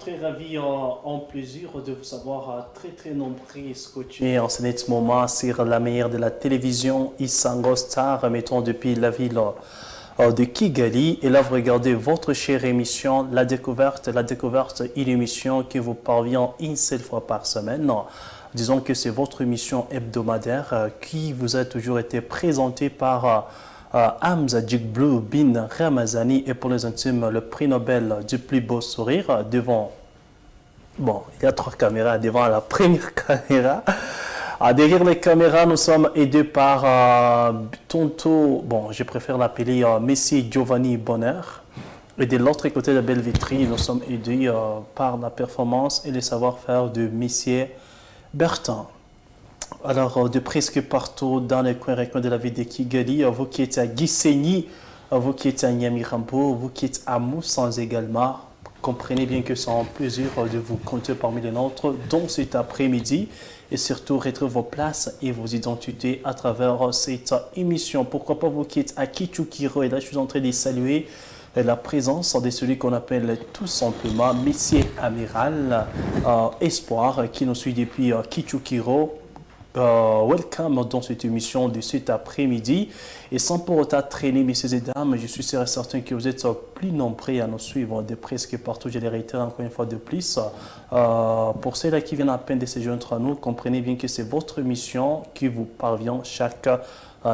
Très ravi, en plaisir de vous savoir très nombreux scotchés en ce moment sur la meilleure de la télévision Isango Star, mettons depuis la ville de Kigali. Et là, vous regardez votre chère émission, La Découverte. La Découverte, une émission qui vous parvient une seule fois par semaine. Disons que c'est votre émission hebdomadaire qui vous a toujours été présentée par Hamza Djigblou bin Ramazani et pour les intimes, le prix Nobel du plus beau sourire devant, bon, il y a 3 caméras devant la première caméra. Derrière les caméras, nous sommes aidés par Tonto, bon, je préfère l'appeler Messi Giovanni Bonheur. Et de l'autre côté de la belle vitrine, nous sommes aidés par la performance et le savoir-faire de Messier Bertin. Alors, de presque partout dans les coins de la ville de Kigali, vous qui êtes à Gisenyi, vous qui êtes à Nyamirambo, vous qui êtes à Moussanz également, comprenez bien que c'est un plaisir de vous compter parmi les nôtres dans cet après-midi et surtout retrouver vos places et vos identités à travers cette émission. Pourquoi pas vous qui êtes à Kichukiro, et là je suis en train de saluer la présence de celui qu'on appelle tout simplement Messier Amiral Espoir qui nous suit depuis Kichukiro. Welcome dans cette émission de cet après-midi. Et sans pour autant traîner, messieurs et dames, je suis certain que vous êtes plus nombreux à nous suivre de presque partout. Je les réitère encore une fois de plus. Pour ceux-là qui viennent à peine de se joindre à nous, comprenez bien que c'est votre émission qui vous parvient chaque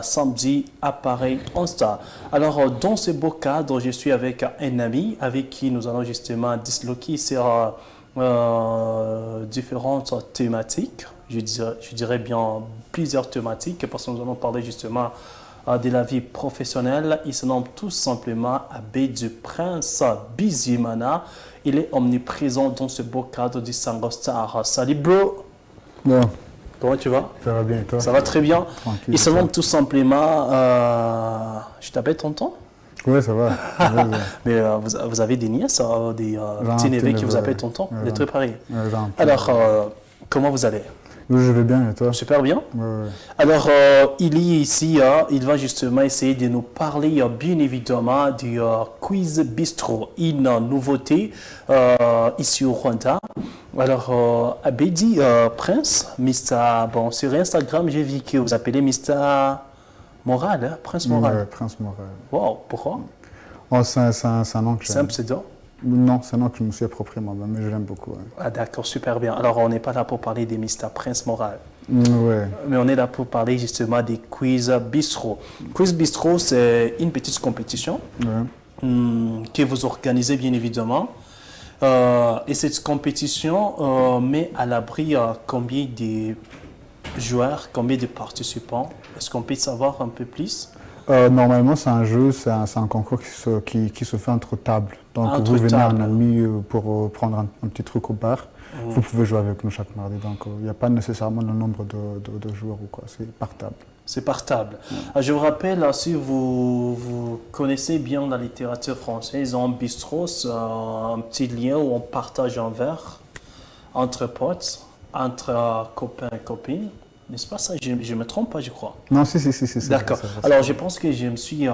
samedi à pareil instant. Alors, dans ce beau cadre, je suis avec un ami avec qui nous allons justement disloquer sur différentes thématiques. Je dirais bien plusieurs thématiques parce que nous allons parler justement de la vie professionnelle. Il se nomme tout simplement Abbé du Prince Bizimana. Il est omniprésent dans ce beau cadre du Sango Star. Salut bro. Bon. Comment tu vas? Ça va bien et toi? Ça va très bien. Tranquille, Il se nomme tout simplement... je t'appelle tonton? Oui, ça va. Mais vous avez des nièces, des petits neveux qui vous appellent tonton? Des trucs pareils. Alors, comment vous allez? Oui, je vais bien et toi? Super bien. Ouais. Alors, il est ici, il va justement essayer de nous parler bien évidemment du Quiz Bistro, une nouveauté ici au Rwanda. Alors, Abedi Prince, Mr. Bon, sur Instagram, j'ai vu que vous appelez Mr. Moral, hein? Prince Moral. Ouais, Prince Moral. Wow, pourquoi? Oh, c'est un nom que j'aime. C'est un pseudo? Non, c'est un nom que je me suis approprié moi-même, mais je l'aime beaucoup. Ouais. Ah d'accord, super bien. Alors, on n'est pas là pour parler des Mr. Prince Moral. Ouais. Mais on est là pour parler justement des Quiz Bistro. Quiz Bistro, c'est une petite compétition que vous organisez bien évidemment. Et cette compétition met à l'abri combien de joueurs, combien de participants? Est-ce qu'on peut savoir un peu plus? Normalement, c'est un jeu, c'est un concours qui se fait entre tables. Donc, vous venez en ami pour prendre un petit truc au bar. Vous pouvez jouer avec nous chaque mardi. Donc, il n'y a pas nécessairement le nombre de joueurs ou quoi. C'est par table. C'est par table. Je vous rappelle, si vous connaissez bien la littérature française, en bistrot, c'est un petit lien où on partage un verre entre potes, entre copains et copines. N'est-ce pas ça? Je ne me trompe pas, je crois. Non, si. D'accord. Alors, je pense que je me suis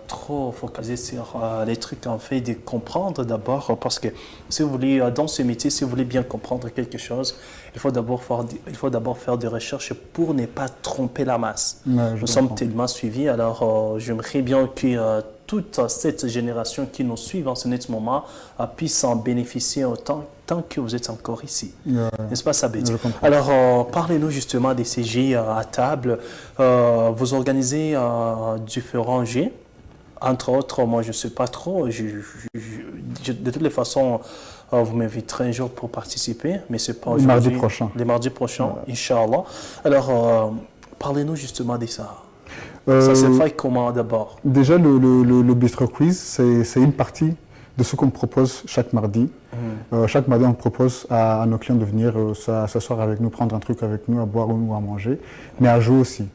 trop focalisé sur les trucs en fait de comprendre d'abord, parce que si vous voulez, dans ce métier, si vous voulez bien comprendre quelque chose, il faut d'abord faire des recherches pour ne pas tromper la masse. Ouais, nous sommes tellement suivis, alors j'aimerais bien que toute cette génération qui nous suit en ce moment puisse en bénéficier autant tant que vous êtes encore ici. N'est-ce pas, Sabedi? Alors, parlez-nous justement des CG à table. Vous organisez différents jeux. Entre autres, moi, je ne sais pas trop. De toutes les façons, vous m'inviterez un jour pour participer, mais ce n'est pas aujourd'hui. Mardi prochain. Le mardi prochain, Inch'Allah. Alors, parlez-nous justement de ça. Ça se fait comment d'abord? Déjà, le Bistro Quiz, c'est une partie de ce qu'on propose chaque mardi. Chaque mardi, on propose à nos clients de venir s'asseoir avec nous, prendre un truc avec nous, à boire ou à manger, mais à jouer aussi.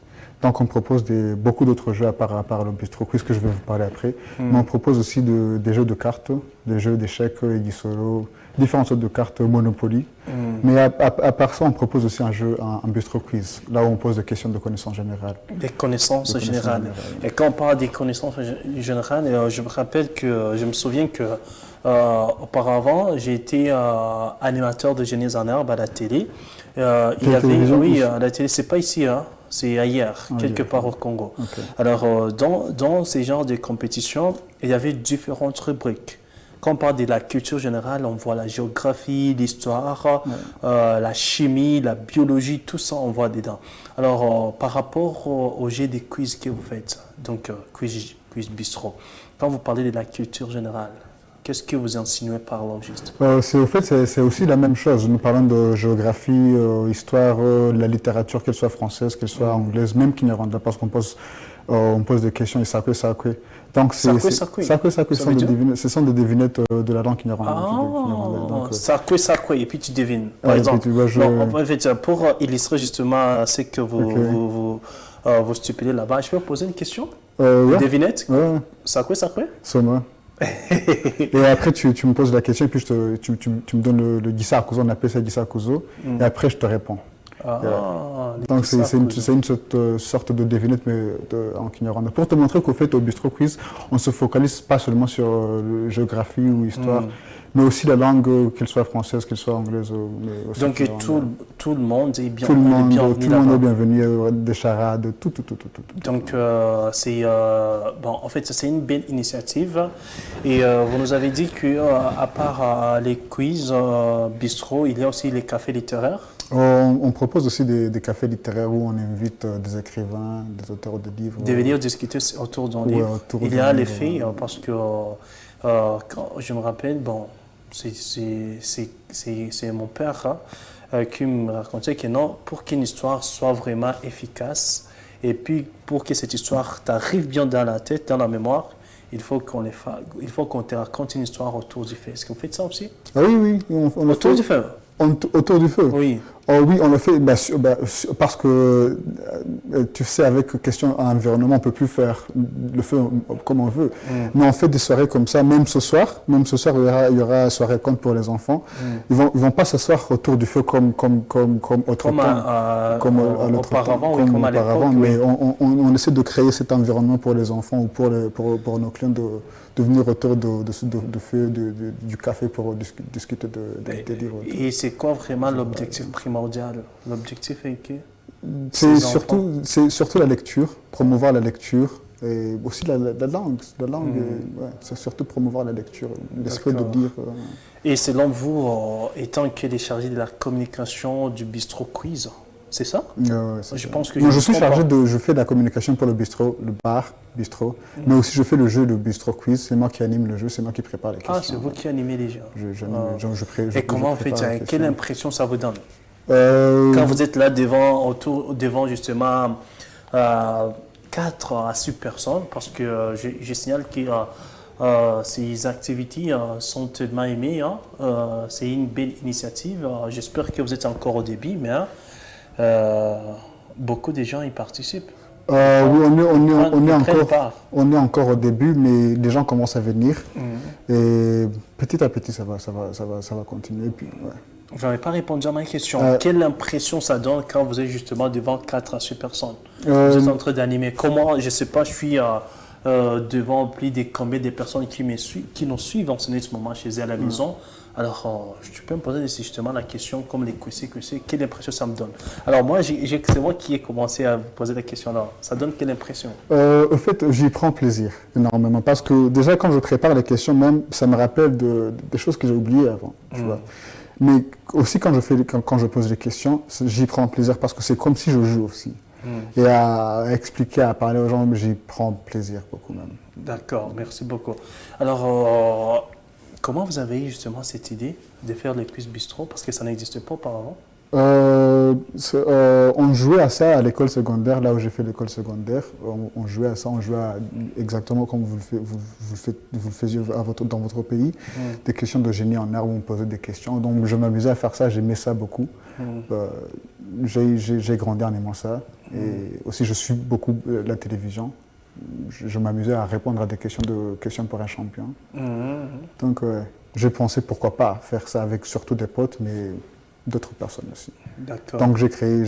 Donc, on propose beaucoup d'autres jeux à part le Bistro Quiz que je vais vous parler après. Mais on propose aussi des jeux de cartes, des jeux d'échecs, du solo, différentes sortes de cartes Monopoly. Mais à part ça, on propose aussi un Bistro Quiz, là où on pose des questions de connaissances générales. Des connaissances générales. Et quand on parle des connaissances générales, je me souviens que Auparavant, j'ai été animateur de Génies en herbe à la télé. Il y avait, télévision, oui, oui. à la télé, c'est pas ici, hein, c'est ailleurs, quelque part au Congo. Alors, dans ces genres de compétitions, il y avait différentes rubriques. Quand on parle de la culture générale, on voit la géographie, l'histoire, la chimie, la biologie, tout ça, on voit dedans. Alors, par rapport au jet des quiz que vous faites, donc quiz bistrot, quand vous parlez de la culture générale, qu'est-ce que vous insinuez par là, au juste? C'est aussi la même chose. Nous parlons de géographie, histoire, la littérature, qu'elle soit française, qu'elle soit anglaise, même kinyarwanda, parce on pose des questions et sakwe. Donc, Sakwe. ce sont des devinettes de la langue kinyarwanda. Ah, sakwe, et puis tu devines. Par Ouais, exemple, puis tu vois, en fait, pour illustrer justement ce que vous stipulez là-bas, je peux vous poser une question? Ouais. Devinette? Ouais. Sakwe? Soma. Et après, tu me poses la question et puis tu me donnes le gisakuzo, on appelle ça gisakuzo, et après, je te réponds. Donc, c'est une sorte de devinette mais en kinyarwanda. Pour te montrer qu'au fait, au Bistro Quiz, on ne se focalise pas seulement sur géographie ou histoire, mais aussi la langue, qu'elle soit française, qu'elle soit anglaise. Mais aussi donc, tout le monde est bien, tout le monde bienvenu est bienvenu, des charades, tout. Donc, en fait, c'est une belle initiative. Et vous nous avez dit qu'à part les quiz bistrot, il y a aussi les cafés littéraires. On propose aussi des cafés littéraires où on invite des écrivains, des auteurs de livres. De venir discuter autour d'un livre. Il y a les faits, parce que quand je me rappelle, c'est mon père qui me racontait que non, pour qu'une histoire soit vraiment efficace, et puis pour que cette histoire t'arrive bien dans la tête, dans la mémoire, il faut qu'on te raconte une histoire autour du fait. Est-ce que vous faites ça aussi? Ah oui, autour du fait. Autour du feu? Oui. Oh, oui, on le fait parce que, tu sais, avec question environnement, on ne peut plus faire le feu comme on veut. Mais on fait des soirées comme ça, même ce soir, il y aura soirée conte pour les enfants. Ils vont pas s'asseoir autour du feu comme auparavant, mais on essaie de créer cet environnement pour les enfants ou pour nos clients de venir autour de feu, du café pour discuter des livres. Et c'est quoi vraiment l'objectif primordial? L'objectif est que c'est surtout la lecture, promouvoir la lecture et aussi la langue. C'est surtout promouvoir la lecture, l'esprit de lire. Et selon vous, étant que les chargés de la communication du Bistro Quiz, c'est ça? Je pense que je suis chargé je fais de la communication pour le bistrot, le bar, bistrot, mais aussi je fais le jeu, le Bistro Quiz. C'est moi qui anime le jeu, c'est moi qui prépare les questions. Ah, c'est vous qui animez les jeux. Et comment vous faites? Quelle impression ça vous donne? Quand vous êtes là devant justement 4 à 6 personnes, parce que je signale que ces activités sont tellement aimées, c'est une belle initiative. J'espère que vous êtes encore au début, mais beaucoup de gens y participent. Oui, on est encore au début, mais les gens commencent à venir. Et petit à petit, ça va continuer. Puis, Vous n'avez pas répondu à ma question. Quelle impression ça donne quand vous êtes justement devant 4 à 6 personnes? Vous êtes en train d'animer. Comment, je ne sais pas, je suis devant plus de combien de personnes qui nous suivent en ce moment chez eux à la maison. Alors, tu peux me poser justement la question, comme les QC, quelle impression ça me donne? Alors moi, c'est moi qui ai commencé à vous poser la question. Alors, ça donne quelle impression? Au fait, j'y prends plaisir énormément, parce que déjà quand je prépare les questions, même, ça me rappelle des choses que j'ai oubliées avant. Tu vois. Mais aussi quand je pose les questions, j'y prends plaisir parce que c'est comme si je joue aussi. Et à expliquer, à parler aux gens, j'y prends plaisir beaucoup même. D'accord, merci beaucoup. Alors, comment vous avez eu justement cette idée de faire les quiz bistrot? Parce que ça n'existait pas auparavant. On jouait à ça à l'école secondaire, là où j'ai fait l'école secondaire. On jouait à ça, exactement comme vous le faisiez dans votre pays. Des questions de génie en art où on posait des questions. Donc je m'amusais à faire ça, j'aimais ça beaucoup. J'ai grandi en aimant ça. Et aussi je suis beaucoup la télévision. Je m'amusais à répondre à des questions pour un champion. Donc j'ai pensé pourquoi pas faire ça avec surtout des potes, mais d'autres personnes aussi. D'accord. Donc j'ai créé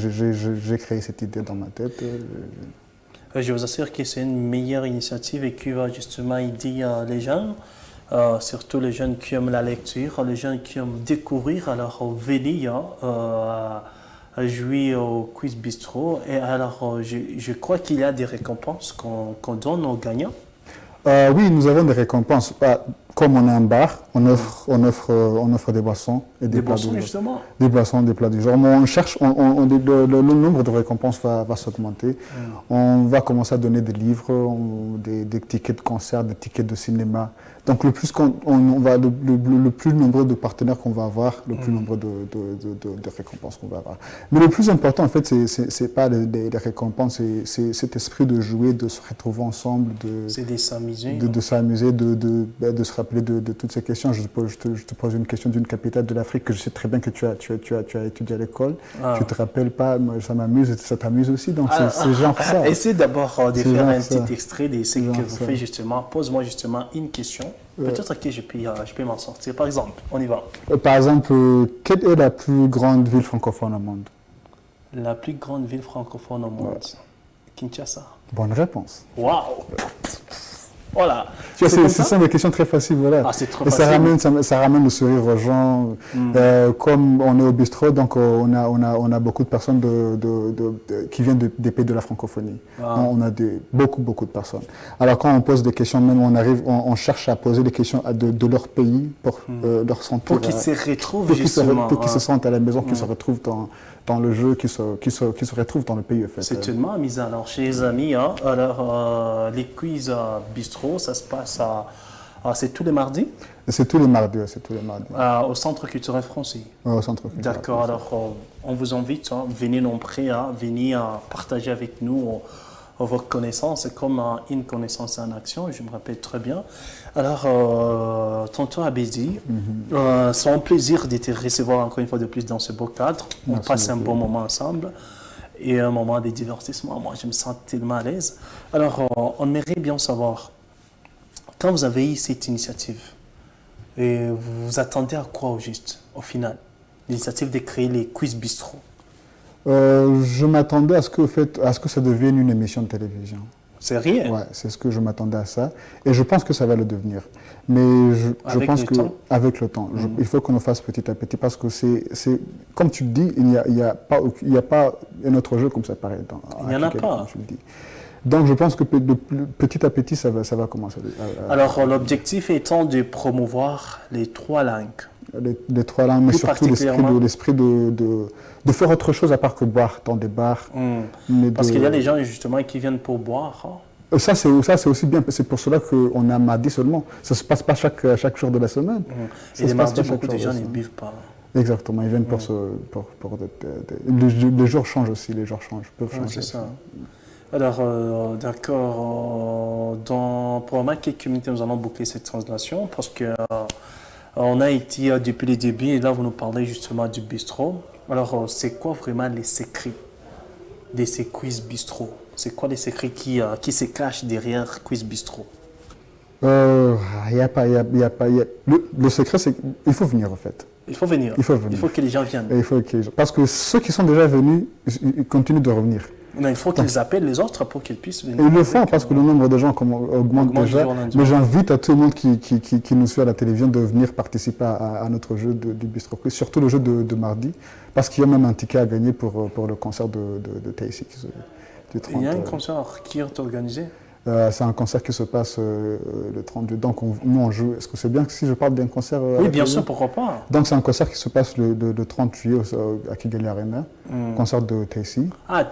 cette idée dans ma tête. Je vous assure que c'est une meilleure initiative et qui va justement aider les gens surtout les jeunes qui aiment la lecture, les jeunes qui aiment découvrir, alors venir à jouer au Quiz Bistro. Et alors, je crois qu'il y a des récompenses qu'on donne aux gagnants. Oui, nous avons des récompenses. Comme on est un bar, on offre des boissons et Des plats boissons, du justement. Des boissons, des plats du jour. Mais on cherche, le nombre de récompenses va s'augmenter. On va commencer à donner des livres, des tickets de concert, des tickets de cinéma. Donc le plus le plus nombreux de partenaires qu'on va avoir, le plus nombreux de récompenses qu'on va avoir. Mais le plus important, en fait, c'est pas les récompenses, c'est cet esprit de jouer, de se retrouver ensemble, C'est de s'amuser. de s'amuser, de se rappeler de toutes ces questions. Je te pose une question d'une capitale de l'Afrique que je sais très bien que tu as étudié à l'école. Tu ne te rappelles pas, moi, ça m'amuse et ça t'amuse aussi. Donc c'est genre ça. Essaye d'abord de faire un ça. petit extrait de ce que vous ça. faites justement. Pose-moi justement une question. Peut-être que je peux m'en sortir. Par exemple, on y va. Par exemple, quelle est la plus grande ville francophone au monde? La plus grande ville francophone au monde. Kinshasa. Bonne réponse. Waouh! Voilà. Ce comme ça? sont des questions très faciles, voilà. Ah, c'est trop Et facile. ça ramène le sourire aux gens. Comme on est au bistrot, donc on a beaucoup de personnes qui viennent des pays de la francophonie. On a beaucoup de personnes. Alors quand on pose des questions, même on cherche à poser des questions de leur pays pour leur sentir. Pour qu'ils se retrouvent justement. Pour qu'ils se sentent à la maison, qu'ils se retrouvent dans le jeu, qu'ils se retrouvent dans le pays. En fait. C'est tellement amusant. Alors, chez les amis, les quiz bistrot, ça se passe c'est tous les mardis? C'est tous les mardis, Au Centre culturel français. Au Centre culturel. D'accord. Alors, on vous invite, venez nombreux, venir partager avec nous vos connaissances, comme une connaissance en action, je me rappelle très bien. Alors, tonton Abedi, c'est un plaisir de te recevoir encore une fois de plus dans ce beau cadre. On passe un bon moment ensemble et un moment de divertissement. Moi, je me sens tellement à l'aise. Alors, on aimerait bien savoir, quand vous avez eu cette initiative, et vous vous attendez à quoi au juste, au final? L'initiative de créer les quiz bistrot. Je m'attendais à ce que ça devienne une émission de télévision. Sérieux? Ouais, c'est ce que je m'attendais à ça. Et je pense que ça va le devenir. Mais je pense que avec le temps, il faut qu'on le fasse petit à petit parce que c'est comme tu le dis, il n'y a pas un autre jeu comme ça pareil. Il n'y en a pas. Tu le dis. Donc je pense que petit à petit, ça va commencer. Alors l'objectif étant de promouvoir les trois langues. Les trois langues, mais surtout l'esprit de faire autre chose à part que boire dans des bars. Parce qu'il y a des gens justement qui viennent pour boire. Ça c'est aussi bien, c'est pour cela qu'on a mardi seulement. Ça ne se passe pas chaque jour de la semaine. Et les mardis, beaucoup de gens ne buvent pas. Exactement, ils viennent les jours changent aussi, les jours peuvent changer. C'est ça. Alors, d'accord, dans probablement quelques minutes, nous allons boucler cette translation parce que on a été depuis le début et là, vous nous parlez justement du bistrot. Alors, c'est quoi vraiment les secrets de ces quiz bistrot? C'est quoi les secrets qui se cachent derrière quiz bistrot? Le secret, c'est qu'il faut venir en fait. Il faut venir. Il faut que les gens viennent. Parce que ceux qui sont déjà venus, ils continuent de revenir. Non, il faut qu'ils appellent les autres pour qu'ils puissent venir. Ils le font parce que le nombre de gens augmente déjà. Mais j'invite à tout le monde qui nous suit à la télévision de venir participer à notre jeu du Bistro Quiz, surtout le jeu de mardi, parce qu'il y a même un ticket à gagner pour le concert de Taïsi. Il y a un concert qui est organisé? C'est un concert qui se passe le 30 juillet. Donc nous on joue. Est-ce que c'est bien que si je parle d'un concert Oui, bien sûr, pourquoi pas. Donc c'est un concert qui se passe le 30 juillet à Kigali Arena, concert de Taïsi. Ah,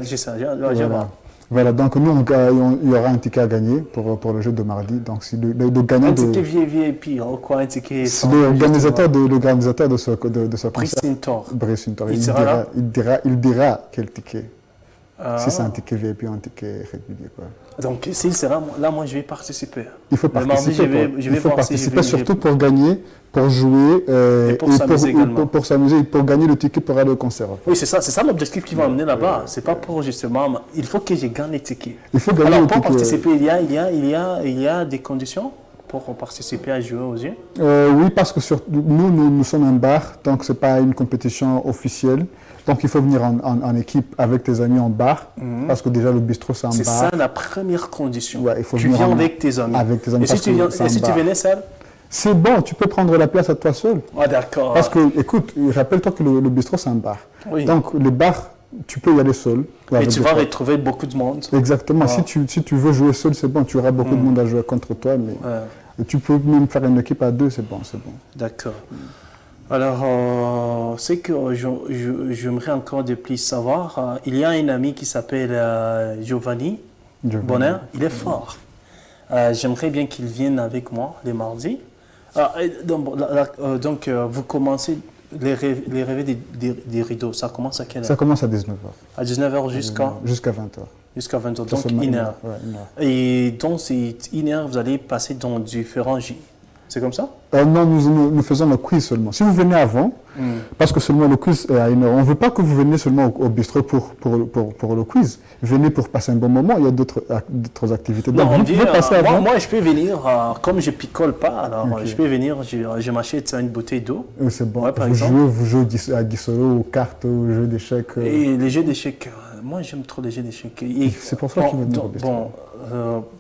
j'ai ça, Voilà, donc nous il y aura un ticket à gagner pour le jeu de mardi. Donc si le gagnant un ticket VIP, quoi, un ticket. L'organisateur de ce concert, Brice Sintor, il dira quel ticket. Si c'est un ticket VIP ou un ticket régulier. Quoi. Donc, s'il sera là, moi, je vais participer. Il faut participer. Je vais participer surtout pour gagner, pour jouer et pour s'amuser également. Pour s'amuser, pour gagner le ticket pour aller au concert. Oui, c'est ça l'objectif qui va emmener là-bas. C'est pas pour justement. Il faut que je gagne les tickets. Il faut gagner les tickets. Pour participer, il y a des conditions? pour participer à jouer aux yeux? Oui, parce que nous sommes un bar, donc ce n'est pas une compétition officielle. Donc il faut venir en équipe avec tes amis en bar, parce que déjà le bistrot c'est un bar. C'est ça la première condition. Ouais, il faut tu venir viens avec tes amis. Avec tes amis. Et si tu venais seul? C'est bon, tu peux prendre la place à toi seul. Ah, d'accord. Parce que, écoute, rappelle-toi que le bistrot c'est un bar. Oui. Donc les bars, tu peux y aller seul. Et tu vas retrouver beaucoup de monde. Exactement. Si tu veux jouer seul, c'est bon. Tu auras beaucoup de monde à jouer contre toi. Mais tu peux même faire une équipe à deux, c'est bon. D'accord. Alors, c'est que j'aimerais encore de plus savoir. Il y a un ami qui s'appelle Giovanni Bonner. Il est fort. J'aimerais bien qu'il vienne avec moi les mardis. Donc, vous commencez les rêves des rideaux. Ça commence à quelle heure? Ça commence à 19h. À 19h jusqu'à 20h. Jusqu'à 20h, donc 1 heure. Ouais, 1 heure. Et donc, c'est 1 heure, vous allez passer dans différents jeux. C'est comme ça? Non, nous faisons le quiz seulement. Si vous venez avant, parce que seulement le quiz est à 1 heure, on ne veut pas que vous veniez seulement au bistrot pour le quiz. Venez pour passer un bon moment, il y a d'autres activités. Donc, Non, vous pouvez passer avant. Moi, je peux venir, comme je picole pas, alors je peux venir, je m'achète une bouteille d'eau. C'est bon. Ouais, par exemple. Vous jouez à Guissolo, aux cartes, aux jeux d'échecs. Et les jeux d'échecs, moi j'aime trop les jeux d'échecs. C'est pour ça qu'il veut venir au bistrot.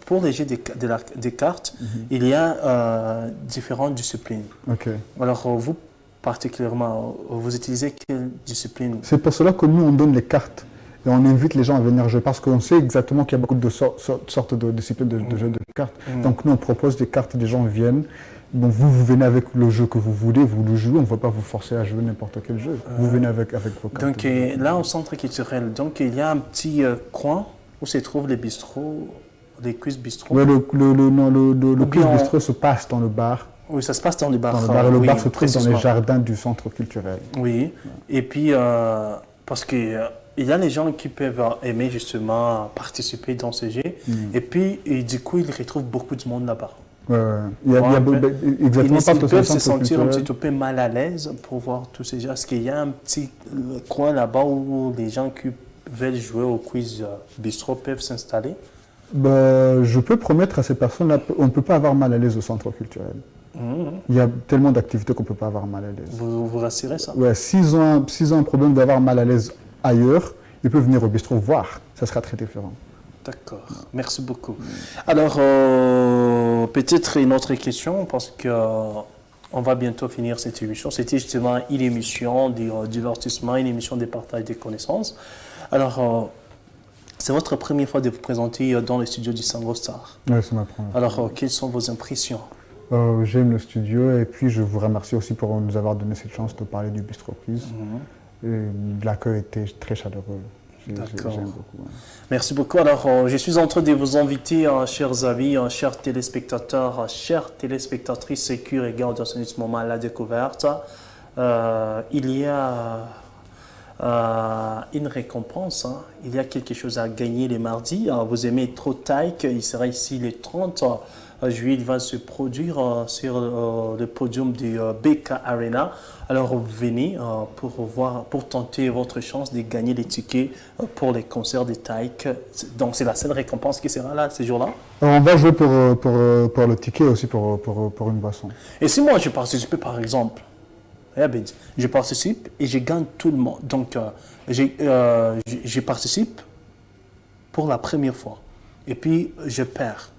Pour les jeux des cartes, il y a différentes disciplines. Ok. Alors, vous, particulièrement, vous utilisez quelle discipline? C'est pour cela que nous, on donne les cartes et on invite les gens à venir jouer parce qu'on sait exactement qu'il y a beaucoup de sortes de disciplines de jeux de cartes. Donc, nous, on propose des cartes, les gens viennent. Bon, vous venez avec le jeu que vous voulez, vous le jouez, on ne va pas vous forcer à jouer n'importe quel jeu. Vous venez avec vos cartes. Donc, là, au centre culturel, donc, il y a un petit coin où se trouvent les bistrots, les quiz bistrots. Oui, le quiz bistrot se passe dans le bar. Oui, ça se passe dans le bar. Le bar se trouve dans les jardins du centre culturel. Oui, et puis, parce que il y a les gens qui peuvent aimer justement participer dans ce jeu, et puis, du coup, ils retrouvent beaucoup de monde là-bas. Exactement. Ils peuvent se sentir un petit peu mal à l'aise pour voir tous ces gens. Est-ce qu'il y a un petit coin là-bas où les gens qui veulent jouer au quiz bistrot peuvent s'installer? Je peux promettre à ces personnes-là, on ne peut pas avoir mal à l'aise au centre culturel. Il y a tellement d'activités qu'on ne peut pas avoir mal à l'aise. Vous rassurez ça? Ouais, s'ils ont un problème d'avoir mal à l'aise ailleurs, ils peuvent venir au bistrot voir. Ça sera très différent. D'accord, merci beaucoup. Alors, peut-être une autre question, parce qu'on va bientôt finir cette émission. C'était justement une émission de divertissement, une émission de partage des connaissances. Alors, c'est votre première fois de vous présenter dans le studio du Isango Star. Oui, c'est ma première fois. Alors, quelles sont vos impressions? J'aime le studio et puis je vous remercie aussi pour nous avoir donné cette chance de parler du Bistro Quiz. L'accueil était très chaleureux. D'accord. J'aime beaucoup. Ouais. Merci beaucoup. Alors, je suis en train de vous inviter, chers amis, chers téléspectateurs, chères téléspectatrices qui regardent en ce moment la découverte. Il y a une récompense. Il y a quelque chose à gagner les mardis. Vous aimez trop Taïk, il sera ici le 30 juillet. Il va se produire sur le podium du BK Arena. Alors venez pour tenter votre chance de gagner les tickets pour les concerts de Taïk. Donc c'est la seule récompense qui sera là ces jours-là. On va jouer pour le ticket aussi pour une boisson. Et si moi je participe par exemple, je participe et je gagne tout le monde. Donc je participe pour la première fois et puis je perds.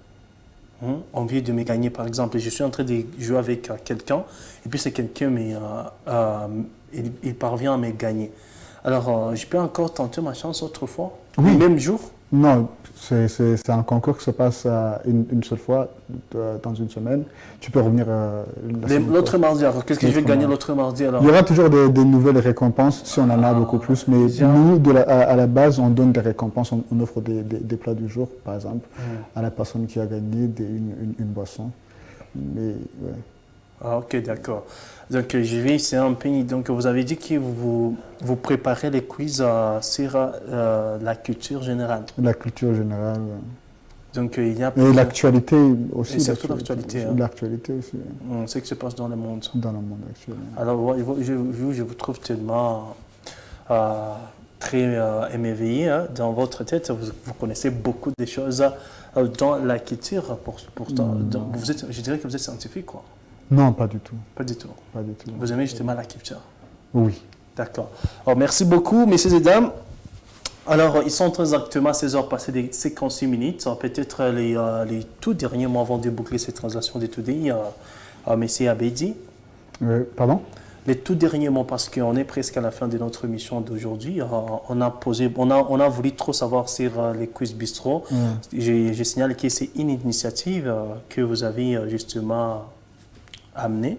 On vient de me gagner, par exemple, je suis en train de jouer avec quelqu'un, et puis c'est quelqu'un, mais il parvient à me gagner. Alors, je peux encore tenter ma chance autrefois, oui. Le même jour? Non, c'est un concours qui se passe une seule fois dans une semaine. Tu peux revenir l'autre mardi. Alors, qu'est-ce que je vais gagner l'autre mardi alors? Il y aura toujours des nouvelles récompenses si on en a beaucoup plus. Mais nous, à la base, on donne des récompenses. On offre des plats du jour, par exemple, à la personne qui a gagné une boisson. Mais, ouais. Ah, ok, d'accord. Donc, c'est un pays. Donc, vous avez dit que vous préparez les quiz sur la culture générale. La culture générale, oui. Donc, il y a... Et l'actualité aussi. Et surtout l'actualité. L'actualité aussi. Oui. Ce qui se passe dans le monde. Dans le monde actuel. Alors, je vous trouve tellement très émerveillé hein, dans votre tête. Vous connaissez beaucoup de choses dans la culture. Je dirais que vous êtes scientifique, quoi. Non, pas du tout. Pas du tout. Pas du tout. Vous aimez justement la culture. Oui. D'accord. Alors, merci beaucoup, messieurs et dames. Alors, ils sont très exactement 16 heures passées des 56 minutes. Peut-être les tout derniers mots avant de boucler cette transaction de Today, monsieur Abedi. Pardon? Les tout derniers mots, parce qu'on est presque à la fin de notre émission d'aujourd'hui. On a voulu trop savoir sur les quiz bistro. Je signale que c'est une initiative que vous avez justement amenée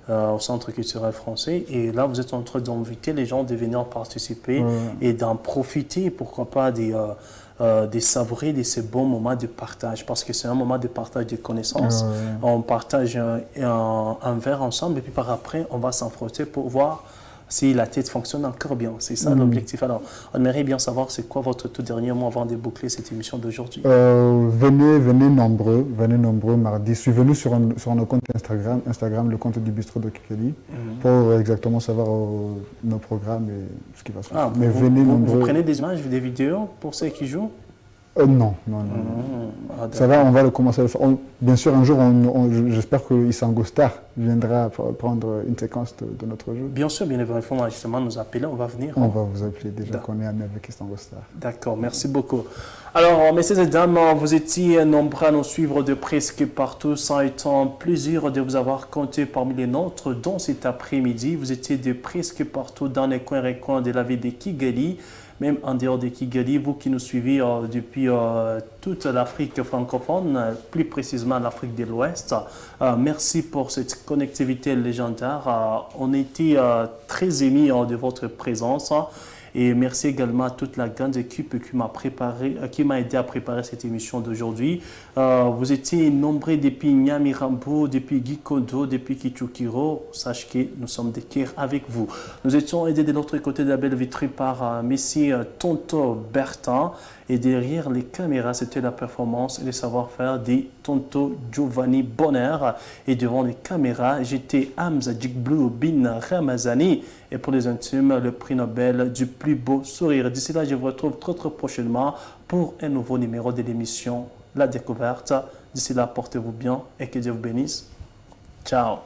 au Centre culturel français. Et là, vous êtes en train d'inviter les gens de venir participer et d'en profiter, pourquoi pas, de savourer de ces bons moments de partage, parce que c'est un moment de partage de connaissances. On partage un verre ensemble et puis par après, on va s'en frotter pour voir si la tête fonctionne encore bien. C'est ça l'objectif. Alors, on aimerait bien savoir c'est quoi votre tout dernier mot avant de boucler cette émission d'aujourd'hui. Venez nombreux mardi. Suivez-nous sur nos comptes Instagram, le compte du bistrot de Kikeli, pour exactement savoir nos programmes et ce qui va se passer. Mais venez nombreux. Vous prenez des images, des vidéos pour ceux qui jouent? Non. Ça va, on va le commencer à le faire. Bien sûr, un jour, j'espère que Isango Star viendra prendre une séquence de notre jeu. Bien sûr, bien évidemment, il faut justement nous appeler, on va venir. On va vous appeler déjà qu'on est amis avec Isango Star. D'accord, merci beaucoup. Alors, messieurs et dames, vous étiez nombreux à nous suivre de presque partout. Ça a été un plaisir de vous avoir compté parmi les nôtres dans cet après-midi. Vous étiez de presque partout dans les coins et coins de la ville de Kigali. Même en dehors de Kigali, vous qui nous suivez depuis toute l'Afrique francophone, plus précisément l'Afrique de l'Ouest, merci pour cette connectivité légendaire. On était très émis de votre présence. Et merci également à toute la grande équipe qui m'a aidé à préparer cette émission d'aujourd'hui. Vous étiez nombreux depuis Nyamirambo, depuis Gikondo, depuis Kichukiro. Sachez que nous sommes de cœur avec vous. Nous étions aidés de l'autre côté de la belle vitrine par Messie Tonto Bertin. Et derrière les caméras, c'était la performance et le savoir-faire de Tonto Giovanni Bonner. Et devant les caméras, j'étais Hamza Djikblou Bin Ramazani. Et pour les intimes, le prix Nobel du plus beau sourire. D'ici là, je vous retrouve très prochainement pour un nouveau numéro de l'émission La Découverte. D'ici là, portez-vous bien et que Dieu vous bénisse. Ciao.